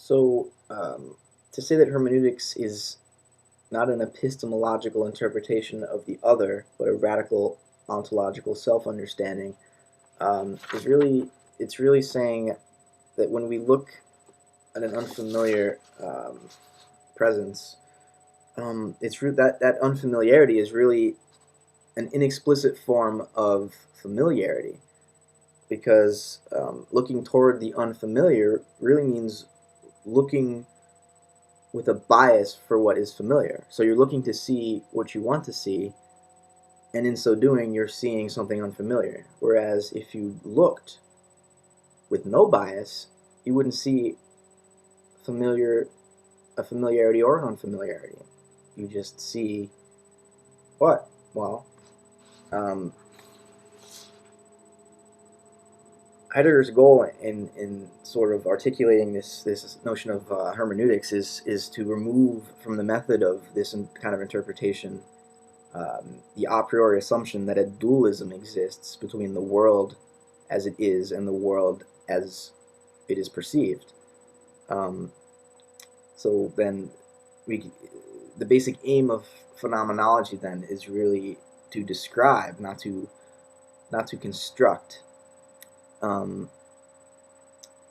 So, to say that hermeneutics is not an epistemological interpretation of the other, but a radical ontological self-understanding, is really it's really saying that when we look at an unfamiliar presence, that unfamiliarity is really an inexplicit form of familiarity, because looking toward the unfamiliar really means looking with a bias for what is familiar. So you're looking to see what you want to see, and in so doing, you're seeing something unfamiliar. Whereas if you looked with no bias, you wouldn't see familiar a familiarity or an unfamiliarity. You just see what? Well, um, Heidegger's goal in sort of articulating this notion of hermeneutics is to remove from the method of this kind of interpretation the a priori assumption that a dualism exists between the world as it is and the world as it is perceived. Um, so then, we, the basic aim of phenomenology then is really to describe, not to construct. Um,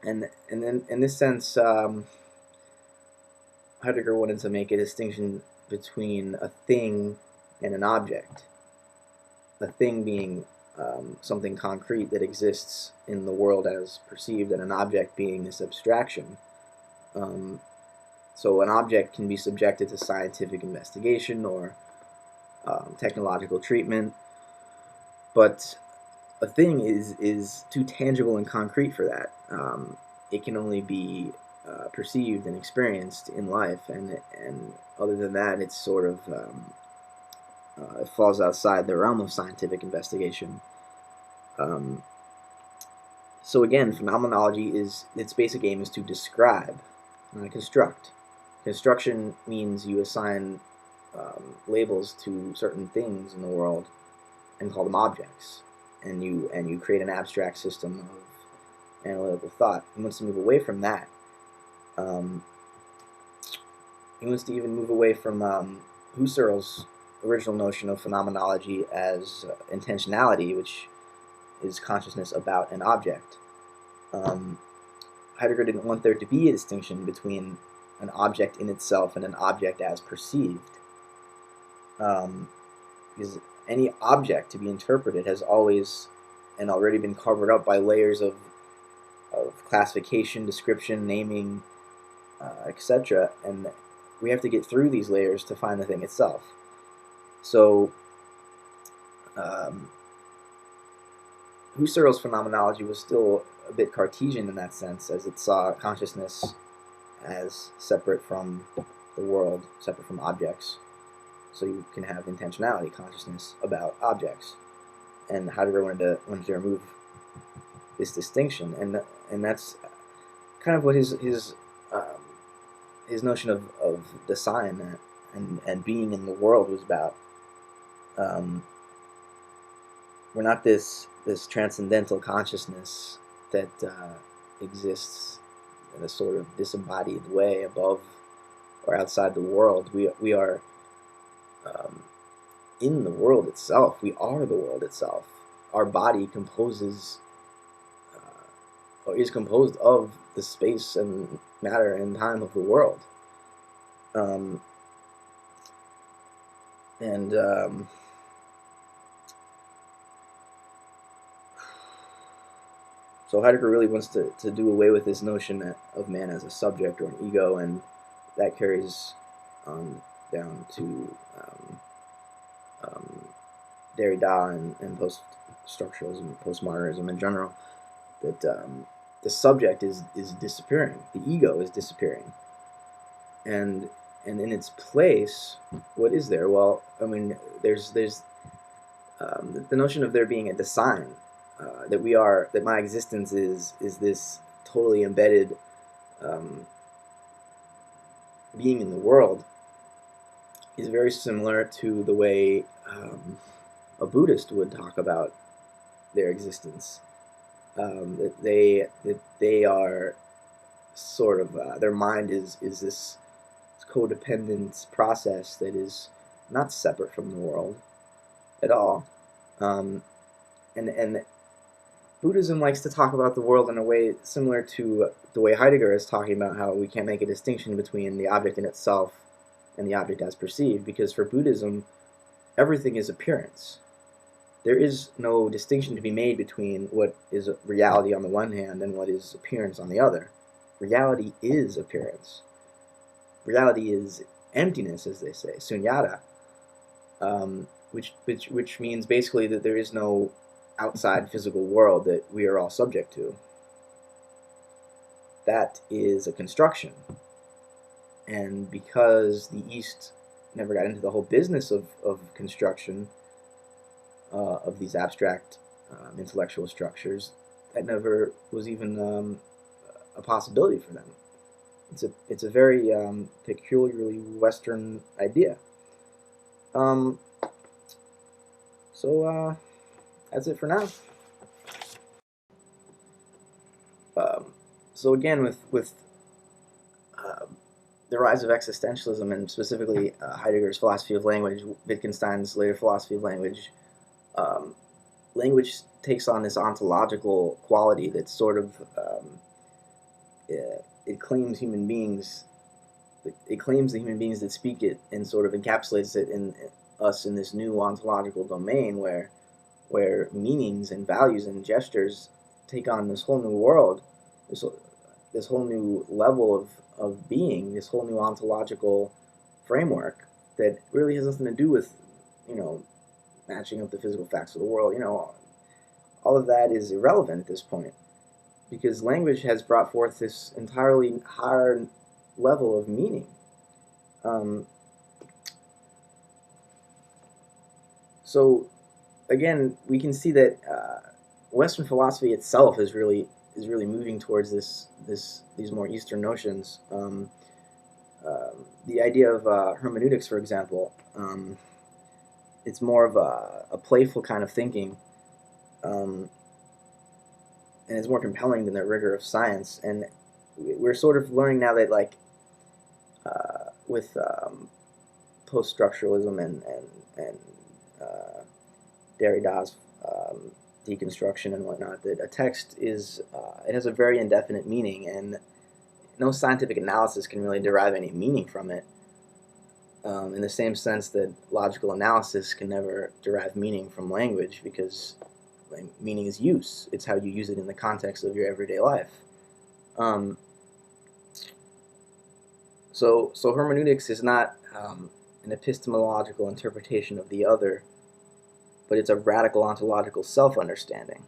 and then in this sense, Heidegger wanted to make a distinction between a thing and an object. A thing being something concrete that exists in the world as perceived, and an object being this abstraction. Um, so an object can be subjected to scientific investigation or technological treatment, but a thing is too tangible and concrete for that. It can only be perceived and experienced in life, and other than that, it's sort of it falls outside the realm of scientific investigation. Um, so again, phenomenology is its basic aim is to describe, not construct. Construction means you assign labels to certain things in the world and call them objects, and you create an abstract system of analytical thought. He wants to move away from that. Um, he wants to even move away from Husserl's original notion of phenomenology as intentionality, which is consciousness about an object. Um, Heidegger didn't want there to be a distinction between an object in itself and an object as perceived. Because any object to be interpreted has always and already been covered up by layers of classification, description, naming, etc. And we have to get through these layers to find the thing itself. So, um, Husserl's phenomenology was still a bit Cartesian in that sense, as it saw consciousness as separate from the world, separate from objects. So you can have intentionality, consciousness about objects. And Heidegger wanted to remove this distinction, and that's kind of what his notion of Dasein and being in the world was about. Um, we're not this transcendental consciousness that exists in a sort of disembodied way above or outside the world. We are um, in the world itself. We are the world itself. Our body composes or is composed of the space and matter and time of the world. Um, and So Heidegger really wants to do away with this notion of man as a subject or an ego, and that carries down to um, Derrida and post-structuralism, postmodernism in general, that the subject is disappearing, the ego is disappearing, and in its place, what is there? Well, I mean, there's the notion of there being a design, that my existence is this totally embedded um, being in the world, is very similar to the way a Buddhist would talk about their existence. That they are sort of their mind is this codependent process that is not separate from the world at all. Um, and Buddhism likes to talk about the world in a way similar to the way Heidegger is talking about how we can't make a distinction between the object in itself and the object as perceived, because for Buddhism, everything is appearance. There is no distinction to be made between what is reality on the one hand and what is appearance on the other. Reality is appearance. Reality is emptiness, as they say, sunyata, which means basically that there is no outside physical world that we are all subject to. That is a construction. And because the East never got into the whole business of construction of these abstract intellectual structures, that never was even a possibility for them. It's a very peculiarly Western idea. So that's it for now. So again, with the rise of existentialism, and specifically Heidegger's philosophy of language, Wittgenstein's later philosophy of language, language takes on this ontological quality that sort of it claims human beings. It claims the human beings that speak it, and sort of encapsulates it in us in this new ontological domain where meanings and values and gestures take on this whole new world, this whole new level of being, this whole new ontological framework that really has nothing to do with, matching up the physical facts of the world. All of that is irrelevant at this point, because language has brought forth this entirely higher level of meaning. So again, we can see that Western philosophy itself is really moving towards these more Eastern notions. The idea of hermeneutics, for example, it's more of a playful kind of thinking, and it's more compelling than the rigor of science. And we're sort of learning now that, like, with post-structuralism and Derrida's deconstruction and whatnot, that a text is it has a very indefinite meaning, and no scientific analysis can really derive any meaning from it. In the same sense that logical analysis can never derive meaning from language, because meaning is use. It's how you use it in the context of your everyday life. So hermeneutics is not an epistemological interpretation of the other, but it's a radical ontological self-understanding.